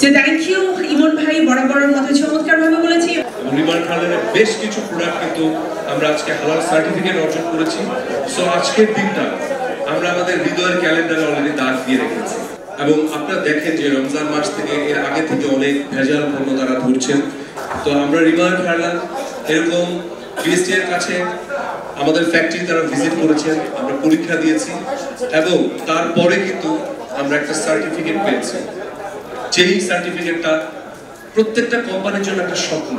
যে thank you ইমন ভাই বরাবরের মতো চমৎকারভাবে বলেছি। রিমান্ড হালালের বেশ কিছু প্রোডাক্ট কিন্তু আমরা আজকে হালাল সার্টিফিকেট অর্জন করেছি। সো আজকের দিনটা আমরা আমাদের হৃদয়ের ক্যালেন্ডারে অলরেডি দাগ দিয়ে রেখেছি এবং আপনারা দেখেন যে রমজান মাস থেকে এর আগে থেকে অনেক ভেজাল পণ্য তারা ধরছেন। তো আমরা রিমান্ড হালাল এরকম বিএসটি এর কাছে আমাদের ফ্যাক্টরি তারা ভিজিট করেছেন, আমরা পরীক্ষা দিয়েছি এবং তারপরে কিন্তু আমরা একটা সার্টিফিকেট পেয়েছি। যেই সার্টিফিকেটটা প্রত্যেকটা কোম্পানির জন্য একটা স্বপ্ন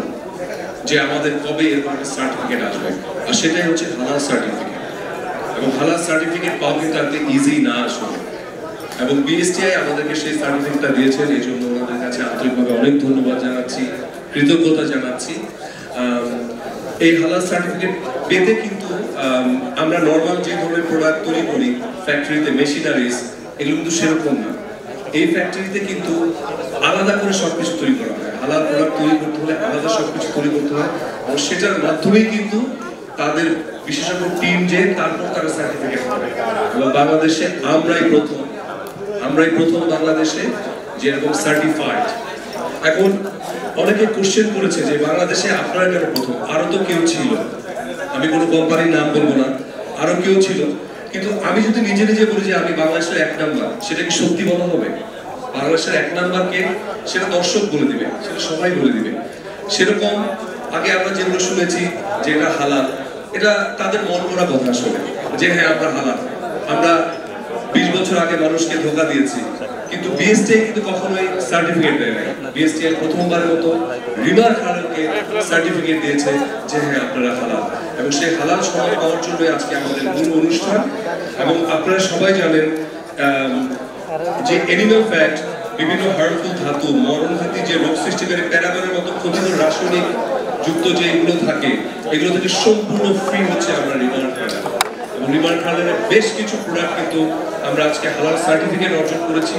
যে আমাদের কবে এরকম একটা সার্টিফিকেট আসবে, আর সেটাই হচ্ছে হালাল সার্টিফিকেট। এবং হালাল সার্টিফিকেট পাওয়া কিন্তু এত ইজি না আসলে, এবং বিএসটিআই আমাদেরকে সেই সার্টিফিকেটটা দিয়েছেন। এই জন্য ওনাদের কাছে আন্তরিকভাবে অনেক ধন্যবাদ জানাচ্ছি, কৃতজ্ঞতা জানাচ্ছি। এই হালাল সার্টিফিকেট পেতে কিন্তু আমরা নর্মাল যে ধরনের প্রোডাক্ট তৈরি করি ফ্যাক্টরিতে, মেশিনারিজ, এগুলো কিন্তু সেরকম না। এই ফ্যাক্টরিতে কিন্তু আলাদা করে সবকিছু তৈরি করা হয়। হালাল প্রোডাক্ট তৈরি করতে হলে আলাদা সবকিছু তৈরি করতে হয় এবং সেটার মাধ্যমেই কিন্তু তাদের বিশেষজ্ঞ টিম যে তারপর তারা সার্টিফিকেট পাবে। এবং বাংলাদেশে আমরাই প্রথম বাংলাদেশে যেরকম সার্টিফাইড। এখন অনেকে কোশ্চেন করেছে যে বাংলাদেশে আপনারা কেন প্রথম, আরো তো কেউ ছিল, আমি কোনো কোম্পানির নাম বলবো না, আরো কেউ ছিল, কিন্তু আমি যদি নিজে নিজে বলি যে আমি বাংলাদেশের 1 নাম্বার, সেটা কি সত্যি বলা হবে? বাংলাদেশের 1 নাম্বার কে, সেটা দর্শক বলে দিবে, সেটা সবাই বলে দিবে। সেরকম আগে আমরা যেগুলো শুনেছি যে এটা হালাল, এটা তাদের মন করা কথা আসলে, যে হ্যাঁ আমরা হালাল। আমরা 20 বছর আগে মানুষকে ধোঁকা দিয়েছি, কিন্তু বিএসটিআই কিন্তু কখনোই সার্টিফিকেট দেয় নাই। বিএসটিআই প্রথমবারের মতো রিমান্ড হালালকে সার্টিফিকেট দিয়েছে যে হ্যাঁ আপনারা হালাল, এবং সেই হালাল সনদ পাওয়ার জন্য আজকে আমাদের মূল অনুষ্ঠান। এবং আপনারা সবাই জানেন যে এনিম্যাল ফ্যাট, বিভিন্ন হার্মফুল ধাতু, মরণঘাতী যে রোগ সৃষ্টিকারী প্যারাবেনের মতো ক্ষতিকর রাসায়নিক যুক্ত যেগুলো থাকে, এগুলো থেকে সম্পূর্ণ ফ্রি হচ্ছে আমরা রিমান্ড হালাল। এবং রিমান্ড হালালের বেশ কিছু প্রোডাক্ট কিন্তু আমরা আজকে হালাল সার্টিফিকেট অর্জন করেছি।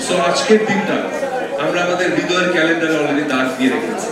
সো আজকের দিনটা আমরা আমাদের হৃদয়ের ক্যালেন্ডারে অলরেডি দাগ দিয়ে রেখেছি।